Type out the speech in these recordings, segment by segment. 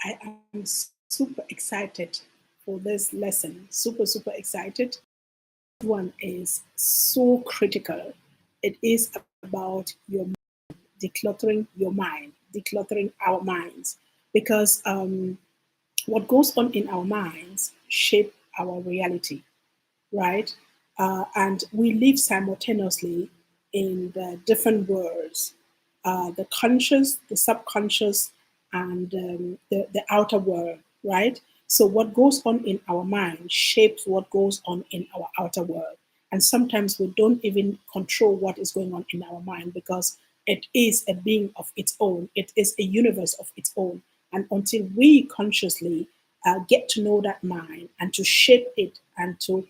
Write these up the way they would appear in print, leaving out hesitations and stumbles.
I am super excited for this lesson. Super, super excited. One is so critical. It is about your decluttering your mind, decluttering our minds, because what goes on in our minds shape our reality, right? And we live simultaneously in the different worlds, the conscious, the subconscious, and the outer world, right? So what goes on in our mind shapes what goes on in our outer world. And sometimes we don't even control what is going on in our mind because it is a being of its own. It is a universe of its own. And until we consciously get to know that mind and to shape it and to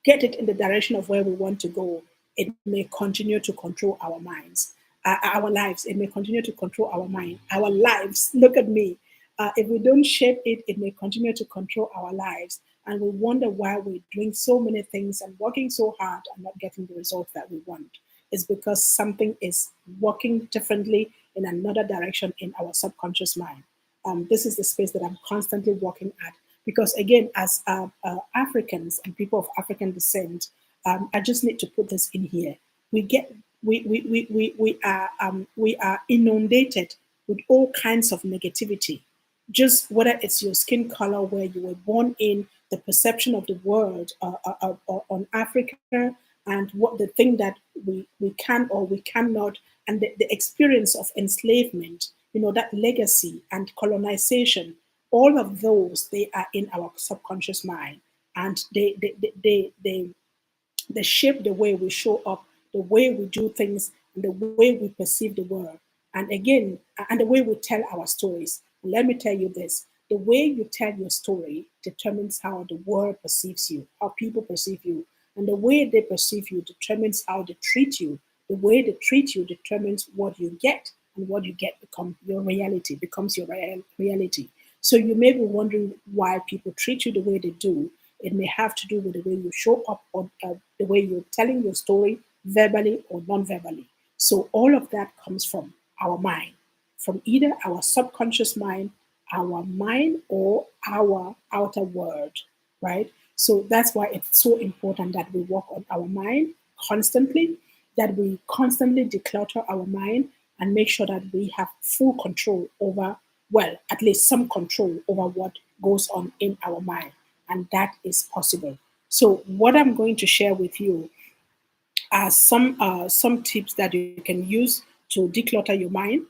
get it in the direction of where we want to go, it may continue to control our minds, our lives. It may continue to control our mind, our lives. Look at me. If we don't shape it, it may continue to control our lives. And we wonder why we're doing so many things and working so hard and not getting the results that we want. It's because something is working differently in another direction in our subconscious mind. This is the space that I'm constantly working at. Because again, as Africans and people of African descent, I just need to put this in here. We get we are inundated with all kinds of negativity. Just whether it's your skin color, where you were born in, the perception of the world on Africa, and what the thing that we can or we cannot, and the experience of enslavement, that legacy and colonization, all of those, they are in our subconscious mind, and they shape the way we show up, the way we do things, and the way we perceive the world. And again, and the way we tell our stories. Let me tell you this: the way you tell your story determines how the world perceives you, how people perceive you. And the way they perceive you determines how they treat you. The way they treat you determines what you get, and what you get becomes your reality, becomes your reality. So you may be wondering why people treat you the way they do. It may have to do with the way you show up, or the way you're telling your story, verbally or non-verbally. So all of that comes from our mind, from either our subconscious mind, our mind, or our outer world, right? So that's why it's so important that we work on our mind constantly, that we constantly declutter our mind and make sure that we have full control over, well, at least some control over what goes on in our mind. And that is possible. So, what I'm going to share with you are some tips that you can use to declutter your mind.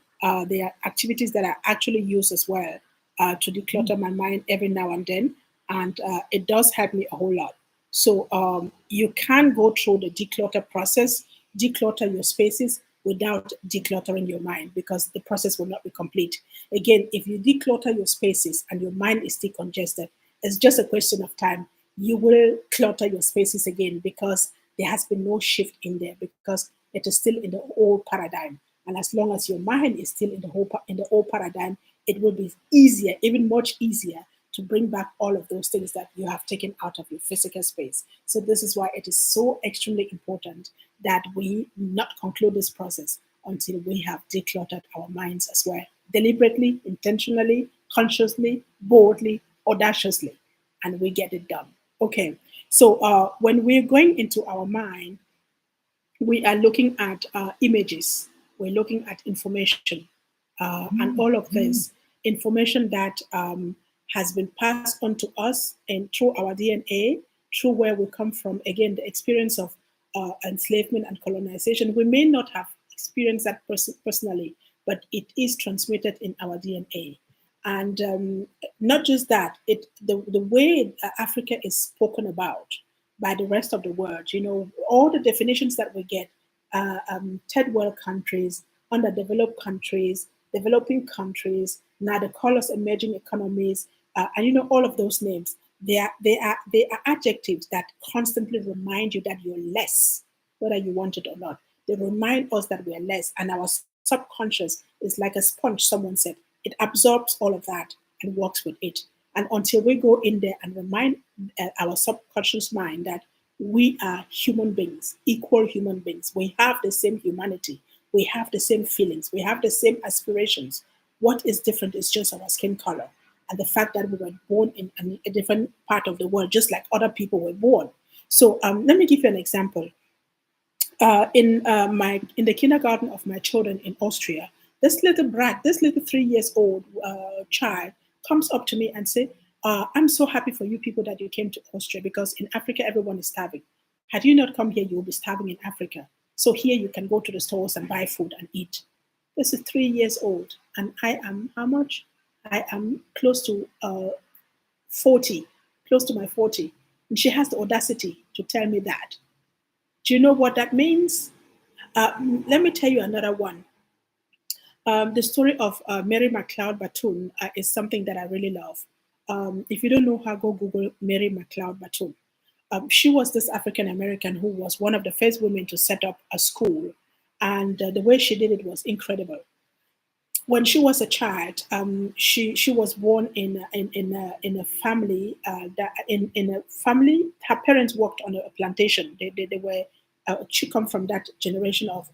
There are activities that I actually use as well to declutter my mind every now and then, and it does help me a whole lot. So you can go through the declutter process, declutter your spaces without decluttering your mind, because the process will not be complete. Again, if you declutter your spaces and your mind is still congested, it's just a question of time. You will clutter your spaces again because there has been no shift in there, because it is still in the old paradigm. And as long as your mind is still in the old paradigm, it will be easier, even much easier, to bring back all of those things that you have taken out of your physical space. So this is why it is so extremely important that we not conclude this process until we have decluttered our minds as well, deliberately, intentionally, consciously, boldly, audaciously, and we get it done. Okay, so when we're going into our mind, we are looking at images, we're looking at information, and all of this information that has been passed on to us and through our DNA, through where we come from. Again, the experience of enslavement and colonization. We may not have experienced that personally, but it is transmitted in our DNA. And not just that, the way Africa is spoken about by the rest of the world. All the definitions that we get: third world countries, underdeveloped countries, developing countries, now they call us emerging economies, and all of those names. They are adjectives that constantly remind you that you're less, whether you want it or not. They remind us that we are less, and our subconscious is like a sponge. Someone said it absorbs all of that and works with it. And until we go in there and remind our subconscious mind that we are human beings, equal human beings, we have the same humanity, we have the same feelings, we have the same aspirations. What is different is just our skin color. and the fact that we were born in a different part of the world, just like other people were born. So let me give you an example. In the kindergarten of my children in Austria, this little brat, this little 3 years old child, comes up to me and say, "I'm so happy for you people that you came to Austria because in Africa everyone is starving. Had you not come here, you will be starving in Africa. So here you can go to the stores and buy food and eat." This is 3 years old, and I am how much? I am close to 40, close to my 40, and she has the audacity to tell me that. Do you know what that means? Let me tell you another one. The story of Mary McLeod Bethune is something that I really love. If you don't know her, go Google Mary McLeod Bethune. She was this African American who was one of the first women to set up a school, and the way she did it was incredible. When she was a child, she was born in a family in a family. Her parents worked on a plantation. They were she come from that generation of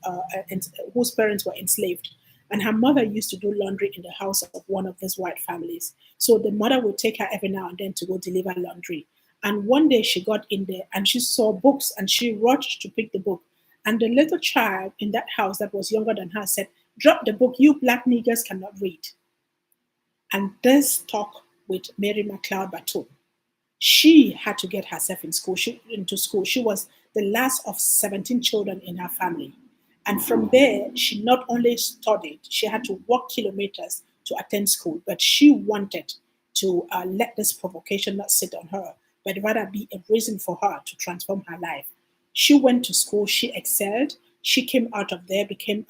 whose parents were enslaved, and her mother used to do laundry in the house of one of these white families. So the mother would take her every now and then to go deliver laundry. And one day she got in there and she saw books and she rushed to pick the book. And the little child in that house that was younger than her said, "Drop the book, you black niggers cannot read." And this talk with Mary McLeod Bethune. She had to get herself into school. She was the last of 17 children in her family. And from there, she not only studied, she had to walk kilometers to attend school, but she wanted to let this provocation not sit on her, but rather be a reason for her to transform her life. She went to school, she excelled. She came out of there, became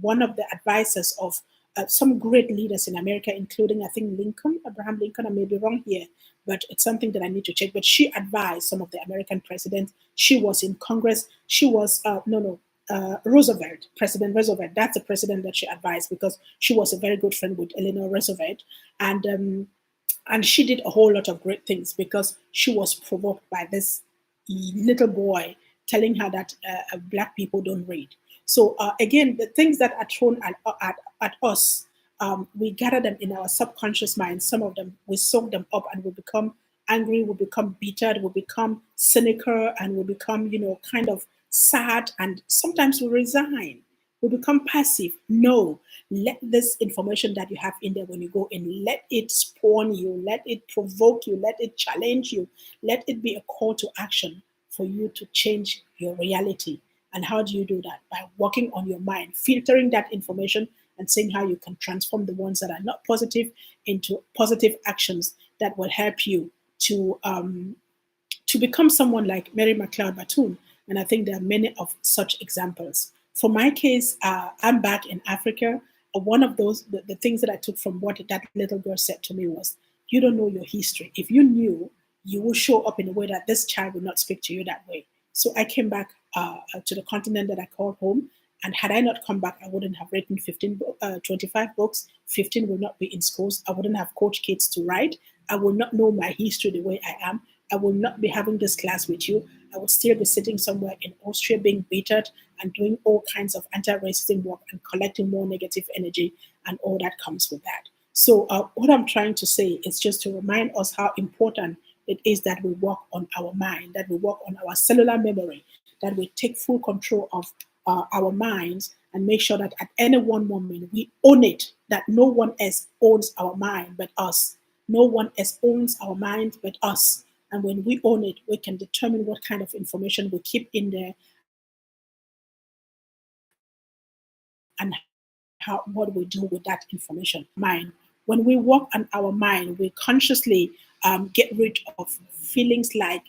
one of the advisors of some great leaders in America, including, I think, Lincoln, Abraham Lincoln. I may be wrong here, but it's something that I need to check. But she advised some of the American presidents. She was in Congress. She was, Roosevelt, President Roosevelt. That's the president that she advised because she was a very good friend with Eleanor Roosevelt. And she did a whole lot of great things because she was provoked by this little boy telling her that black people don't read. So again, the things that are thrown at us, we gather them in our subconscious mind. Some of them we soak them up and we become angry, we become bitter, we become cynical, and we become kind of sad, and sometimes we resign. We become passive. No, let this information that you have in there when you go in, let it spawn you, let it provoke you, let it challenge you, let it be a call to action for you to change your reality. And how do you do that? By working on your mind, filtering that information and seeing how you can transform the ones that are not positive into positive actions that will help you to become someone like Mary McLeod Bethune. And I think there are many of such examples. For my case, I'm back in Africa. One of the things that I took from what that little girl said to me was, "You don't know your history. If you knew, you will show up in a way that this child will not speak to you that way." So I came back to the continent that I called home. And had I not come back, I wouldn't have written 25 books. 15 will not be in schools. I wouldn't have coached kids to write. I will not know my history the way I am. I will not be having this class with you. I would still be sitting somewhere in Austria being bittered and doing all kinds of anti-racism work and collecting more negative energy and all that comes with that. So what I'm trying to say is just to remind us how important it is that we work on our mind, that we work on our cellular memory, that we take full control of our minds and make sure that at any one moment we own it, that no one else owns our mind but us. No one else owns our mind but us. And when we own it, we can determine what kind of information we keep in there and how what we do with that information. Mind. When we work on our mind, we consciously get rid of feelings like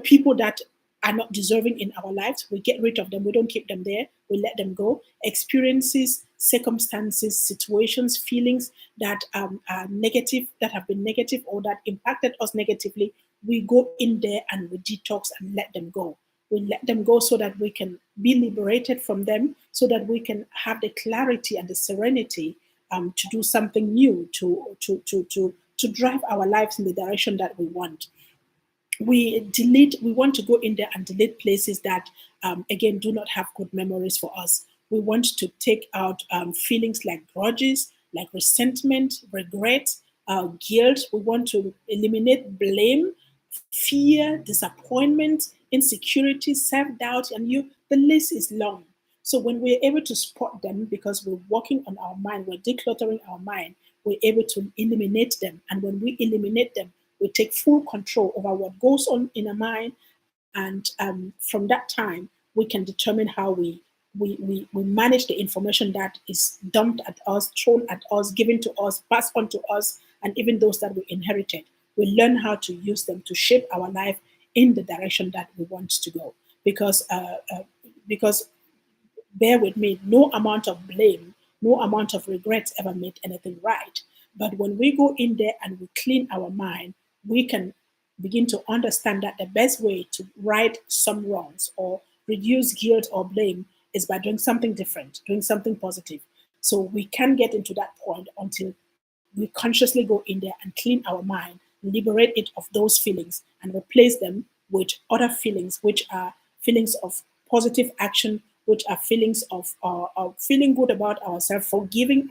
people that are not deserving in our lives. We get rid of them. We don't keep them there. We let them go. Experiences, circumstances, situations, feelings that are negative, that have been negative or that impacted us negatively. We go in there and we detox and let them go. We let them go so that we can be liberated from them, so that we can have the clarity and the serenity to do something new, to drive our lives in the direction that we want. We want to go in there and delete places that again do not have good memories for us. We want to take out feelings like grudges, like resentment, regret, guilt. We want to eliminate blame, fear, disappointment, insecurity, self-doubt, and the list is long. So when we're able to spot them because we're working on our mind, we're decluttering our mind, we're able to eliminate them. And when we eliminate them, we take full control over what goes on in our mind. And from that time, we can determine how we manage the information that is dumped at us, thrown at us, given to us, passed on to us, and even those that we inherited. We learn how to use them to shape our life in the direction that we want to go. Because bear with me, no amount of blame, no amount of regret ever made anything right. But when we go in there and we clean our mind, we can begin to understand that the best way to right some wrongs or reduce guilt or blame is by doing something different, doing something positive. So we can get into that point until we consciously go in there and clean our mind, liberate it of those feelings, and replace them with other feelings, which are feelings of positive action, which are feelings of feeling good about ourselves, forgiving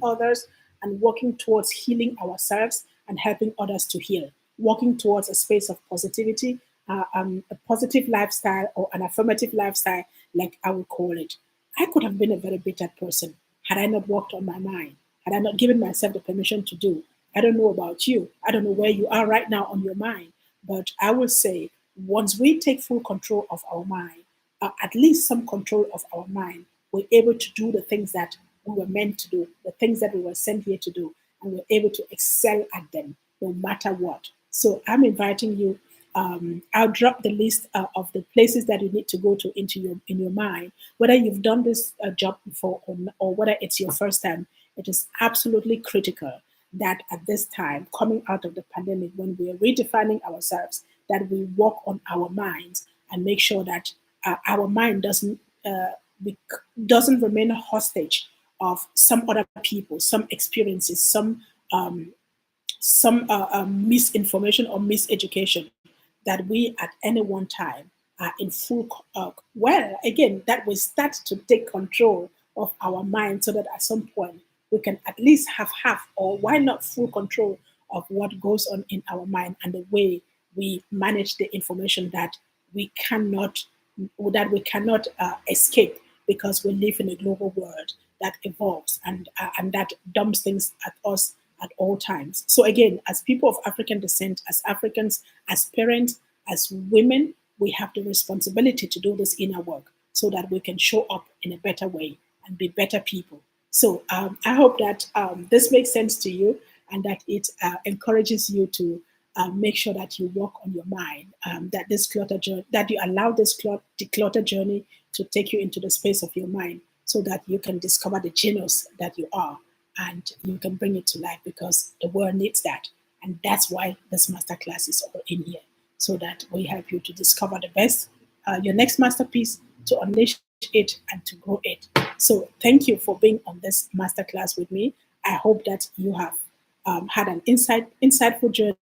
others, and working towards healing ourselves and helping others to heal, working towards a space of positivity, a positive lifestyle or an affirmative lifestyle, like I would call it. I could have been a very bitter person had I not worked on my mind, had I not given myself the permission to do. I don't know about you. I don't know where you are right now on your mind. But I will say, once we take full control of our mind, at least some control of our mind, we're able to do the things that we were meant to do, the things that we were sent here to do, and we're able to excel at them no matter what. So I'm inviting you. I'll drop the list of the places that you need to go to into your mind. Whether you've done this job before or whether it's your first time, it is absolutely critical that at this time, coming out of the pandemic, when we are redefining ourselves, that we work on our minds and make sure that our mind doesn't remain hostage of some other people, some experiences, some misinformation or miseducation, that we at any one time are in full well, again, that we start to take control of our mind so that at some point we can at least have half, or why not full control of what goes on in our mind and the way we manage the information we cannot that we cannot escape, because we live in a global world that evolves and that dumps things at us at all times. So again, as people of African descent, as Africans, as parents, as women, we have the responsibility to do this inner work so that we can show up in a better way and be better people. So I hope that this makes sense to you and that it encourages you to make sure that you work on your mind, that this clutter journey, that you allow this declutter journey to take you into the space of your mind so that you can discover the genius that you are and you can bring it to life, because the world needs that. And that's why this masterclass is all in here, so that we help you to discover the best, your next masterpiece, to unleash it and to grow it. So thank you for being on this masterclass with me. I hope that you have had an insightful journey,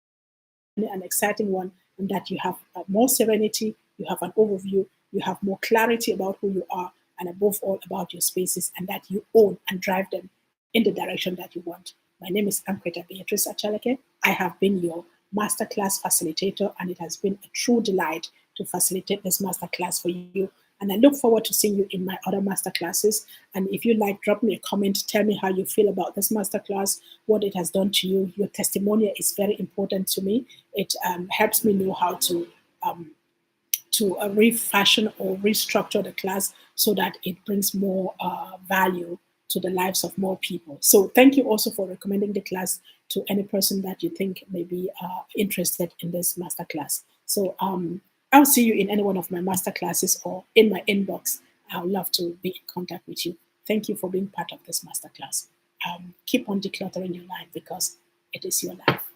an exciting one, and that you have more serenity, you have an overview, you have more clarity about who you are, and above all about your spaces, and that you own and drive them in the direction that you want. My name is Ankwetta B.Achaleke. I have been your masterclass facilitator, and it has been a true delight to facilitate this masterclass for you. And I look forward to seeing you in my other masterclasses. And if you like, drop me a comment, tell me how you feel about this masterclass, what it has done to you. Your testimonial is very important to me. It helps me know how to refashion or restructure the class so that it brings more value to the lives of more people. So thank you also for recommending the class to any person that you think may be interested in this masterclass. So I'll see you in any one of my masterclasses or in my inbox. I would love to be in contact with you. Thank you for being part of this masterclass. Keep on decluttering your life, because it is your life.